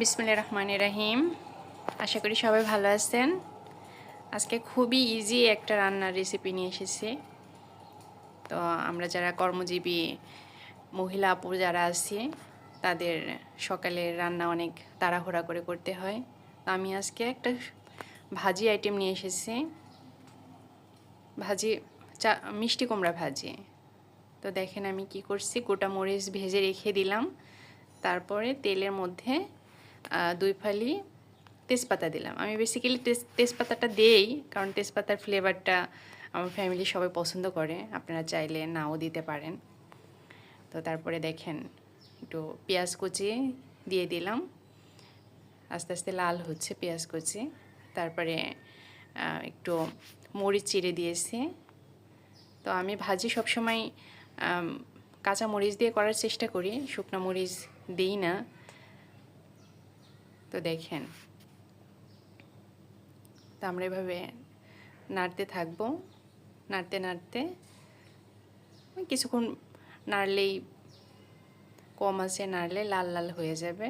বিসমিল্লাহির রহমানির রহিম। আশা করি সবাই ভালো আছেন। আজকে খুবই ইজি একটা রান্নার রেসিপি নিয়ে এসেছি। তো আমরা যারা কর্মজীবী মহিলা আপু যারা আছি তাদের সকালের রান্না অনেক তাড়াহুড়া করে করতে হয়। তো আমি আজকে একটা ভাজি আইটেম নিয়ে এসেছি, ভাজি মিষ্টি কুমড়া ভাজি। তো দেখেন আমি কি করছি, গোটা মরিচ ভেজে রেখে দিলাম, তারপরে তেলের মধ্যে 2 ফালি তেজপাতা দিলাম। আমি বেসিক্যালি তেজপাতাটা দেই কারণ তেজপাতার ফ্লেভারটা আমার ফ্যামিলি সবাই পছন্দ করে, আপনারা চাইলে নাও দিতে পারেন। তো তারপরে দেখেন একটু পেঁয়াজ কুচি দিয়ে দিলাম, আস্তে আস্তে লাল হচ্ছে পেঁয়াজ কুচি। তারপরে একটু মরিচ চিড়ে দিয়েছি। তো আমি ভাজি সবসময় কাঁচা মরিচ দিয়ে করার চেষ্টা করি, শুকনো মরিচ দিই না। তো দেখেন, তো আমরা এভাবে নাড়তে থাকবো, নাড়তে নাড়তে কিছুক্ষণ নাড়লেই, কম আঁচে নাড়লে লাল লাল হয়ে যাবে।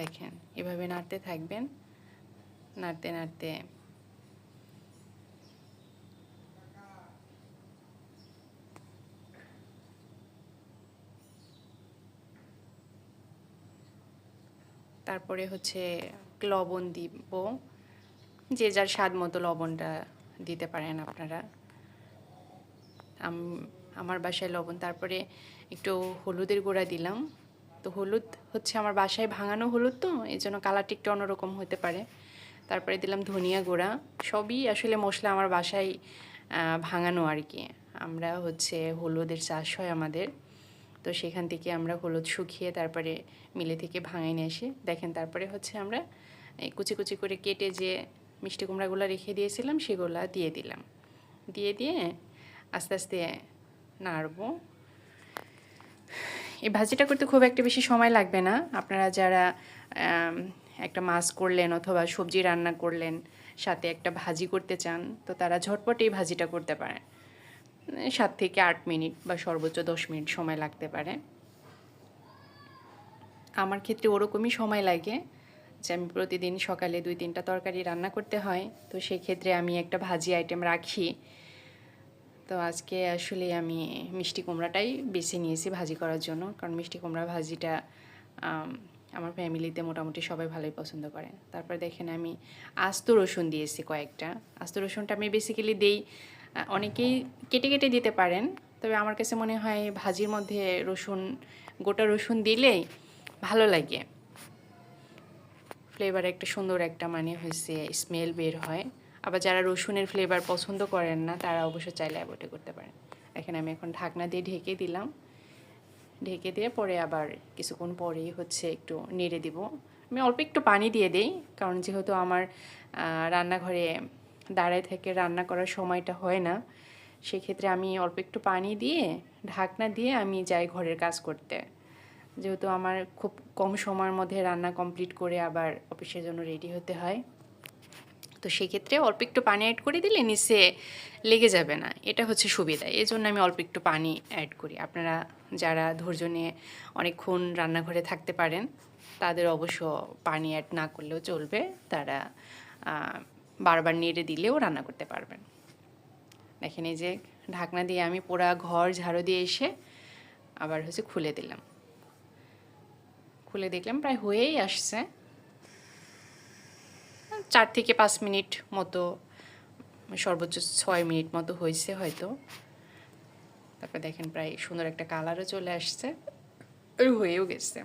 দেখেন এভাবে নাড়তে থাকবেন, নাড়তে নাড়তে তারপরে হচ্ছে লবণ দিব, যে যার স্বাদ মতো লবণটা দিতে পারেন আপনারা। আমার বাসায় লবণ, তারপরে একটু হলুদের গুঁড়া দিলাম। তো হলুদ হচ্ছে আমার বাসায় ভাঙানো হলুদ, তো এই জন্য কালারটা একটু অন্যরকম হতে পারে। তারপরে দিলাম ধনিয়া গুঁড়া। সবই আসলে মশলা আমার বাসায় ভাঙানো আর কি। আমরা হচ্ছে হলুদের চাষ হয় আমাদের, তো সেখান থেকে আমরা হলুদ শুকিয়ে তারপরে মিলে থেকে ভাঙাই নিয়ে আসি। দেখেন তারপরে হচ্ছে আমরা এই কুচি কুচি করে কেটে যে মিষ্টি কুমড়াগুলো রেখে দিয়েছিলাম সেগুলো দিয়ে দিলাম, দিয়ে আস্তে আস্তে নাড়বো। এই ভাজিটা করতে খুব একটা বেশি সময় লাগবে না। আপনারা যারা একটা মাছ করলেন অথবা সবজি রান্না করলেন, সাথে একটা ভাজি করতে চান, তো তারা ঝটপট এই ভাজিটা করতে পারেন। 7 থেকে 8 মিনিট বা সর্বোচ্চ 10 মিনিট সময় লাগতে পারে। আমার ক্ষেত্রে ওরকমই সময় লাগে, যে আমি প্রতিদিন সকালে 2-3টা তরকারি রান্না করতে হয়, তো সেক্ষেত্রে আমি একটা ভাজি আইটেম রাখি। তো আজকে আসলে আমি মিষ্টি কুমড়াটাই বেছে নিয়েছি ভাজি করার জন্য, কারণ মিষ্টি কুমড়া ভাজিটা আমার ফ্যামিলিতে মোটামুটি সবাই ভালোই পছন্দ করে। তারপর দেখেন আমি আস্ত রসুন দিয়েছি কয়েকটা। আস্ত রসুনটা আমি বেসিক্যালি দেই, অনেকেই কেটে কেটে দিতে পারেন, তবে আমার কাছে মনে হয় ভাজির মধ্যে রসুন, গোটা রসুন দিলেই ভালো লাগে, ফ্লেভার একটা সুন্দর একটা মানে হয়েছে স্মেল বের হয়। আবার যারা রসুনের ফ্লেভার পছন্দ করেন না তারা অবশ্য চাইলে অ্যাভয়েড করতে পারেন। দেখেন আমি এখন ঢাকনা দিয়ে ঢেকে দিলাম, ঢেকে দিয়ে পরে আবার কিছুক্ষণ পরেই হচ্ছে একটু নেড়ে দিব। আমি অল্প একটু পানি দিয়ে দিই, কারণ যেহেতু আমার রান্নাঘরে দাঁড়ায় থেকে রান্না করার সময়টা হয় না, সেক্ষেত্রে আমি অল্প একটু পানি দিয়ে ঢাকনা দিয়ে আমি যাই ঘরের কাজ করতে। যেহেতু আমার খুব কম সময়ের মধ্যে রান্না কমপ্লিট করে আবার অফিসের জন্য রেডি হতে হয়, তো সেক্ষেত্রে অল্প একটু পানি অ্যাড করে দিলে নিচে লেগে যাবে না, এটা হচ্ছে সুবিধা। এই জন্য আমি অল্প একটু পানি অ্যাড করি। আপনারা যারা ধৈর্য নিয়ে অনেকক্ষণ রান্নাঘরে থাকতে পারেন তাদের অবশ্য পানি অ্যাড না করলেও চলবে, তারা বারবার নেড়ে দিলেও রান্না করতে পারবেন। দেখেন এই যে ঢাকনা দিয়ে আমি পুরা ঘর ঝাড়ু দিয়ে এসে আবার হচ্ছে খুলে দিলাম, খুলে দেখলাম প্রায় হয়েই আসছে। 4 থেকে 5 মিনিট মতো, সর্বোচ্চ 6 মিনিট মতো হয়েছে হয়তো। তারপর দেখেন প্রায় সুন্দর একটা কালারও চলে আসছে, হয়েও গেছে,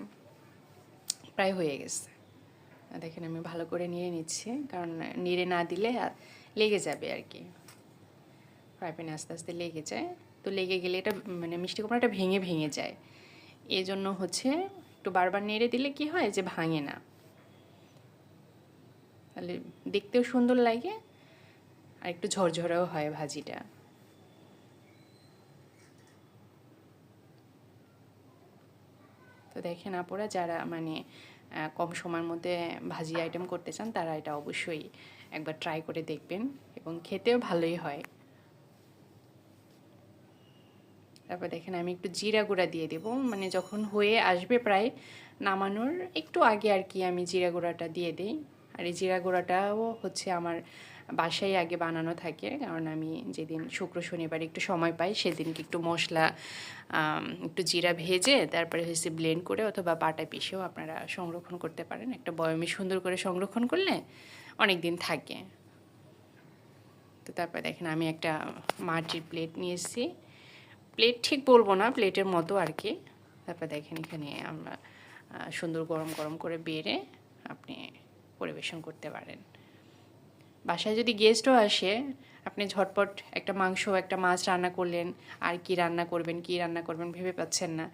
প্রায় হয়ে গেছে। দেখেন আমি ভালো করে নিয়ে নিচ্ছি, কারণ নেড়ে না দিলে লেগে যাবে আর কি, ফ্রাই প্যানে আস্তে আস্তে লেগে যায়। তো লেগে গেলে এটা মানে মিষ্টি কুমড়াটা ভেঙে ভেঙে যায়, এই জন্য হচ্ছে একটু বারবার নেড়ে দিলে কি হয় যে ভাঙে না, তাহলে দেখতেও সুন্দর লাগে আর একটু ঝরঝরেও হয় ভাজিটা। তো দেখেন আপুরা যারা মানে কম সময়ের মধ্যে ভাজি আইটেম করতে চান তারা এটা অবশ্যই একবার ট্রাই করে দেখবেন, এবং খেতেও ভালোই হয়। তারপর দেখেন আমি একটু জিরা গুঁড়া দিয়ে দেব, মানে যখন হয়ে আসবে প্রায় নামানোর একটু আগে আর কি আমি জিরা গুঁড়াটা দিয়ে দিই। আর এই জিরা গুঁড়াটাও হচ্ছে আমার বাসায় আগে বানানো থাকে, কারণ আমি যেদিন শুক্র শনিবার একটু সময় পাই সেদিনকে একটু মশলা একটু জিরা ভেজে তারপরে হচ্ছে ব্লেন্ড করে অথবা পাটায় পিষেও আপনারা সংরক্ষণ করতে পারেন। একটা বয়মে সুন্দর করে সংরক্ষণ করলে অনেক দিন থাকে। তো তারপর দেখেন আমি একটা মাটির প্লেট নিয়ে এসেছি, প্লেট ঠিক বলবো না, প্লেটের মতো আর কি। তারপর দেখেন এখানে আমরা সুন্দর গরম গরম করে বেড়ে আপনি পরিবেশন করতে পারেন। বাসায় যদি গেস্টও আসে, আপনি ঝটপট একটা মাংস একটা মাছ রান্না করলেন, আর কি রান্না করবেন ভেবে পাচ্ছেন না,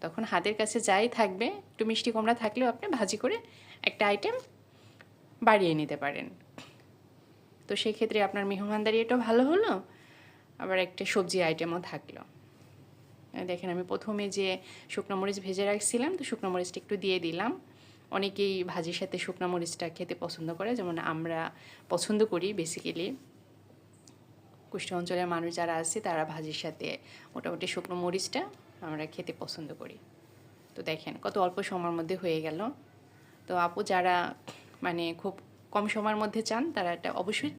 তখন হাতের কাছে যাই থাকবে একটু মিষ্টি কুমড়া থাকলেও আপনি ভাজি করে একটা আইটেম বাড়িয়ে নিতে পারেন। তো সেক্ষেত্রে আপনার মেহমানদারি এটাও ভালো হলো, আবার একটা সবজি আইটেমও থাকলো। দেখেন আমি প্রথমে যে শুকনো মরিচ ভেজে রাখছিলাম, তো শুকনো মরিচটা একটু দিয়ে দিলাম। অনেকেই ভাজির সাথে শুকনো মরিচটা খেতে পছন্দ করে, যেমন আমরা পছন্দ করি। বেসিক্যালি কুষ্টিয়া অঞ্চলের মানুষ যারা আছে তারা ভাজির সাথে মোটামুটি শুকনো মরিচটা আমরা খেতে পছন্দ করি। তো দেখেন কত অল্প সময়ের মধ্যে হয়ে গেল। তো আপু যারা মানে খুব কম সময়ের মধ্যে চান তারা এটা অবশ্যই